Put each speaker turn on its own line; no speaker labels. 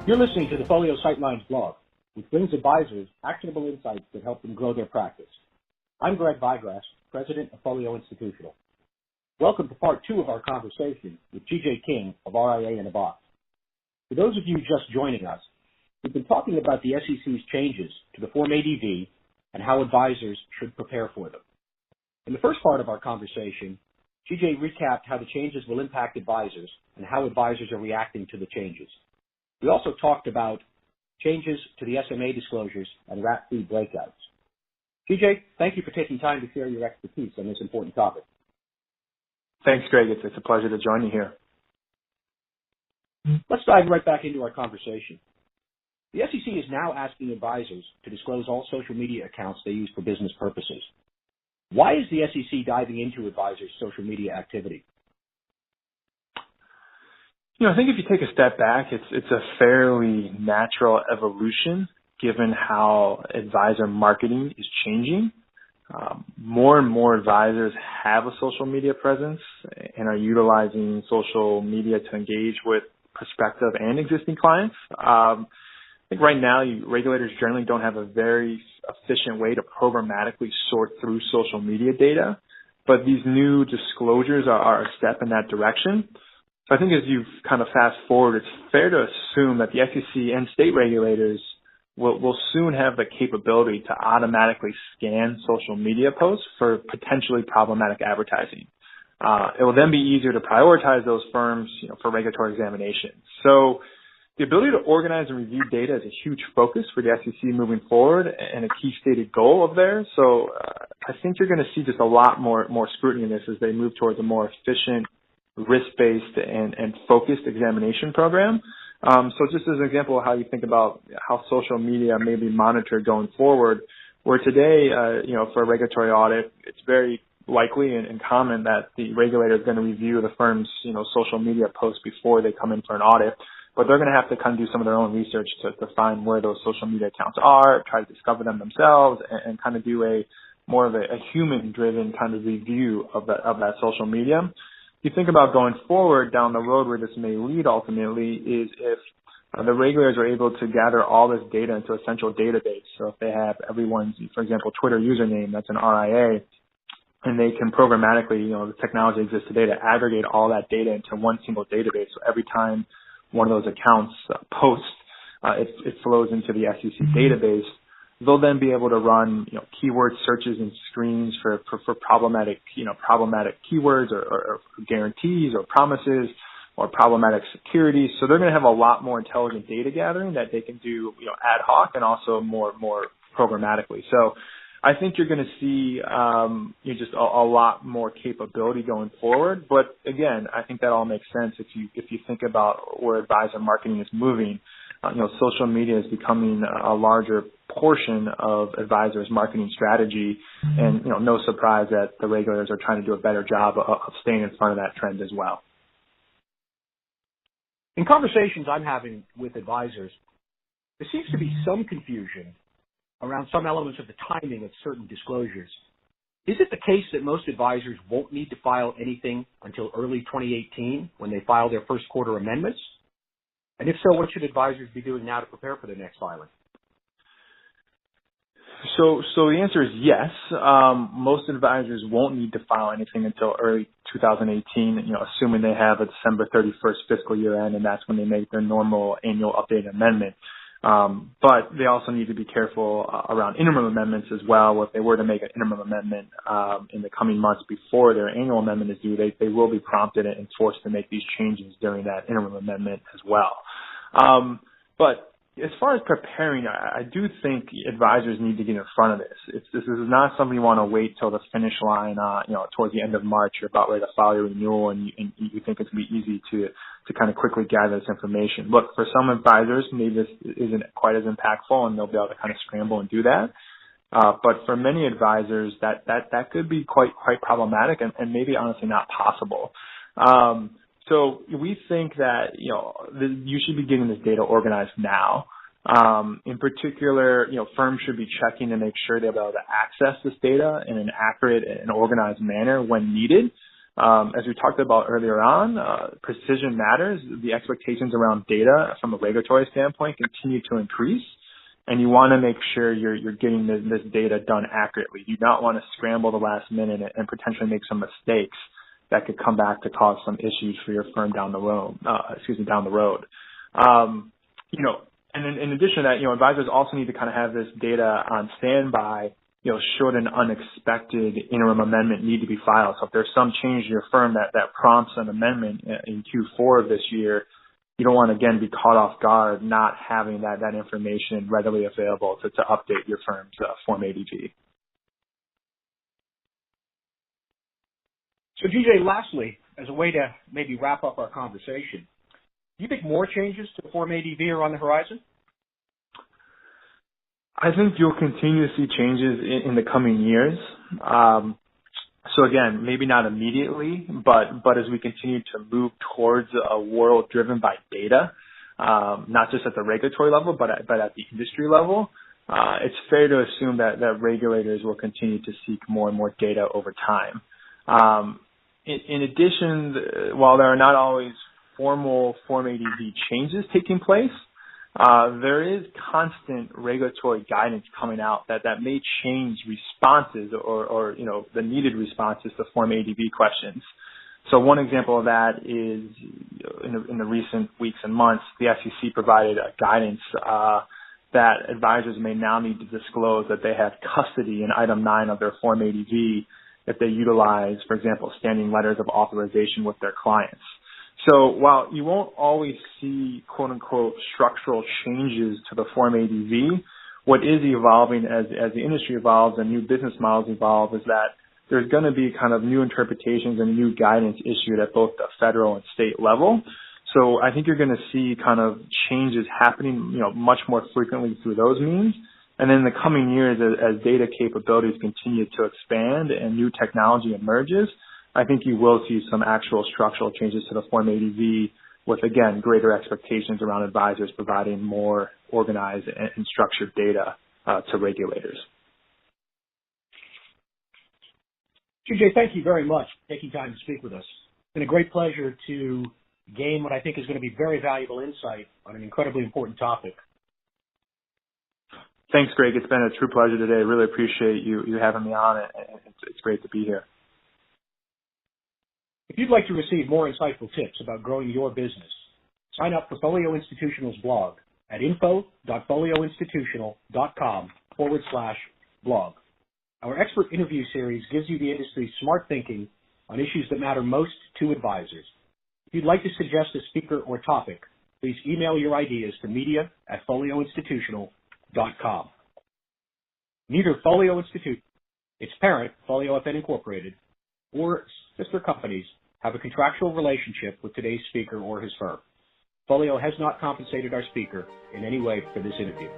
You're listening to the Folio Sightlines blog, which brings advisors actionable insights that help them grow their practice. I'm Greg Vigrass, President of Folio Institutional. Welcome to part 2 of our conversation with G.J. King of RIA in a Box. For those of you just joining us, we've been talking about the SEC's changes to the Form ADV and how advisors should prepare for them. In the first part of our conversation, G.J. recapped how the changes will impact advisors and how advisors are reacting to the changes. We also talked about changes to the SMA disclosures and wrap fee breakouts. TJ, thank you for taking time to share your expertise on this important topic.
Thanks, Greg. It's a pleasure to join you here.
Let's dive right back into our conversation. The SEC is now asking advisors to disclose all social media accounts they use for business purposes. Why is the SEC diving into advisors' social media activity?
I think if you take a step back, it's a fairly natural evolution given how advisor marketing is changing. More and more advisors have a social media presence and are utilizing social media to engage with prospective and existing clients. I think right now regulators generally don't have a very efficient way to programmatically sort through social media data, but these new disclosures are a step in that direction. So I think as you kind of fast forward, it's fair to assume that the SEC and state regulators will soon have the capability to automatically scan social media posts for potentially problematic advertising. It will then be easier to prioritize those firms, for regulatory examination. So the ability to organize and review data is a huge focus for the SEC moving forward and a key stated goal of theirs. So I think you're going to see just a lot more scrutiny in this as they move towards a more efficient, risk-based and focused examination program. So just as an example of how you think about how social media may be monitored going forward, where today, for a regulatory audit, it's very likely and common that the regulator is going to review the firm's, social media posts before they come in for an audit. But they're going to have to kind of do some of their own research to find where those social media accounts are, try to discover them themselves, and kind of do more of a human-driven kind of review of that social media. You think about going forward down the road where this may lead ultimately is if the regulators are able to gather all this data into a central database. So if they have everyone's, for example, Twitter username, that's an RIA, and they can programmatically, the technology exists today to aggregate all that data into one single database. So every time one of those accounts posts, it flows into the SEC database. They'll then be able to run, keyword searches and screens for problematic keywords or guarantees or promises or problematic securities. So they're going to have a lot more intelligent data gathering that they can do, ad hoc and also more programmatically. So I think you're going to see, just a lot more capability going forward. But again, I think that all makes sense if you think about where advisor marketing is moving. Social media is becoming a larger portion of advisors' marketing strategy, and no surprise that the regulators are trying to do a better job of staying in front of that trend as well.
In conversations I'm having with advisors, there seems to be some confusion around some elements of the timing of certain disclosures. Is it the case that most advisors won't need to file anything until early 2018 when they file their first quarter amendments? And if so, what should advisors be doing now to prepare for the next filing?
So the answer is yes. Most advisors won't need to file anything until early 2018, assuming they have a December 31st fiscal year end, and that's when they make their normal annual update amendment. But they also need to be careful around interim amendments as well. If they were to make an interim amendment in the coming months before their annual amendment is due, they will be prompted and forced to make these changes during that interim amendment as well. But as far as preparing, I do think advisors need to get in front of this. This is not something you want to wait till the finish line, towards the end of March. You're about ready to file your renewal, and you think it's going to be easy to kind of quickly gather this information. Look, for some advisors, maybe this isn't quite as impactful, and they'll be able to kind of scramble and do that. But for many advisors, that could be quite problematic, and maybe honestly not possible. So we think that, you should be getting this data organized now. In particular, firms should be checking to make sure they're able to access this data in an accurate and organized manner when needed. As we talked about earlier on, precision matters. The expectations around data from a regulatory standpoint continue to increase, and you want to make sure you're getting this data done accurately. You do not want to scramble the last minute and potentially make some mistakes that could come back to cause some issues for your firm down the road. Down the road. And in addition to that, advisors also need to kind of have this data on standby, should an unexpected interim amendment need to be filed. So if there's some change to your firm that prompts an amendment in Q4 of this year, you don't want to, again, be caught off guard not having that information readily available to update your firm's Form ADV.
So, GJ, lastly, as a way to maybe wrap up our conversation, do you think more changes to Form ADV are on the horizon?
I think you'll continue to see changes in the coming years. So again, maybe not immediately, but as we continue to move towards a world driven by data, not just at the regulatory level, but at the industry level, it's fair to assume that regulators will continue to seek more and more data over time. In addition, while there are not always formal Form ADV changes taking place, there is constant regulatory guidance coming out that may change responses or the needed responses to Form ADV questions. So one example of that is in the recent weeks and months, the SEC provided a guidance that advisors may now need to disclose that they have custody in Item 9 of their Form ADV if they utilize, for example, standing letters of authorization with their clients. So while you won't always see, quote unquote, structural changes to the Form ADV, what is evolving as the industry evolves and new business models evolve is that there's going to be kind of new interpretations and new guidance issued at both the federal and state level. So I think you're going to see kind of changes happening, much more frequently through those means. And then in the coming years, as data capabilities continue to expand and new technology emerges, I think you will see some actual structural changes to the Form ADV with, again, greater expectations around advisors providing more organized and structured data to regulators.
GJ, thank you very much for taking time to speak with us. It's been a great pleasure to gain what I think is going to be very valuable insight on an incredibly important topic.
Thanks, Greg. It's been a true pleasure today. I really appreciate you having me on. It's great to be here.
If you'd like to receive more insightful tips about growing your business, sign up for Folio Institutional's blog at info.folioinstitutional.com/blog. Our expert interview series gives you the industry's smart thinking on issues that matter most to advisors. If you'd like to suggest a speaker or topic, please email your ideas to media@folioinstitutional.com. Neither Folio Institute, its parent, Folio FN Incorporated, or sister companies have a contractual relationship with today's speaker or his firm. Folio has not compensated our speaker in any way for this interview.